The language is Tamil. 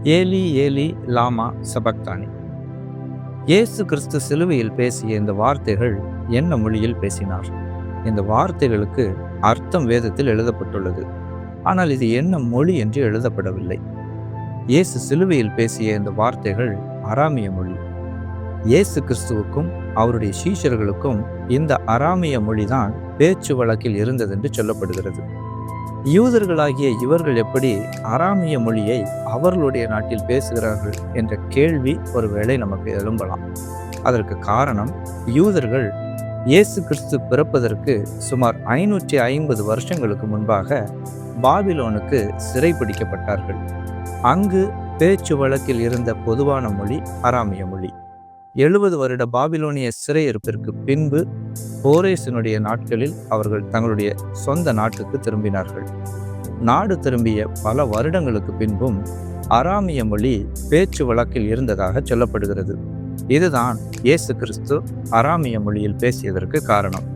ஏலி ஏலி லாமா சபக்தானி. இயேசு கிறிஸ்து சிலுவையில் பேசிய இந்த வார்த்தைகள் என்ன மொழியில் பேசினார்? இந்த வார்த்தைகளுக்கு அர்த்தம் வேதத்தில் எழுதப்பட்டுள்ளது. ஆனால் இது என்ன மொழி என்று எழுதப்படவில்லை. இயேசு சிலுவையில் பேசிய இந்த வார்த்தைகள் அராமிய மொழி. இயேசு கிறிஸ்துவுக்கும் அவருடைய சீஷர்களுக்கும் இந்த அராமிய மொழிதான் பேச்சு வழக்கில் இருந்ததென்று சொல்லப்படுகிறது. யூதர்களாகிய இவர்கள் எப்படி அராமிய மொழியை அவர்களுடைய நாட்டில் பேசுகிறார்கள் என்ற கேள்வி ஒருவேளை நமக்கு எழும்பலாம். அதற்கு காரணம், யூதர்கள் இயேசு கிறிஸ்து பிறப்பதற்கு சுமார் 550 வருஷங்களுக்கு முன்பாக பாபிலோனுக்கு சிறைப்பிடிக்கப்பட்டார்கள். அங்கு பேச்சு வழக்கில் இருந்த பொதுவான மொழி அராமிய மொழி. 70 வருட பாபிலோனிய சிறையிருப்பிற்கு பின்பு கோரேசினுடைய நாட்களில் அவர்கள் தங்களுடைய சொந்த நாட்டுக்கு திரும்பினார்கள். நாடு திரும்பிய பல வருடங்களுக்கு பின்பும் அராமிய மொழி பேச்சு வழக்கில் இருந்ததாக சொல்லப்படுகிறது. இதுதான் இயேசு கிறிஸ்து அராமிய மொழியில் பேசியதற்கு காரணம்.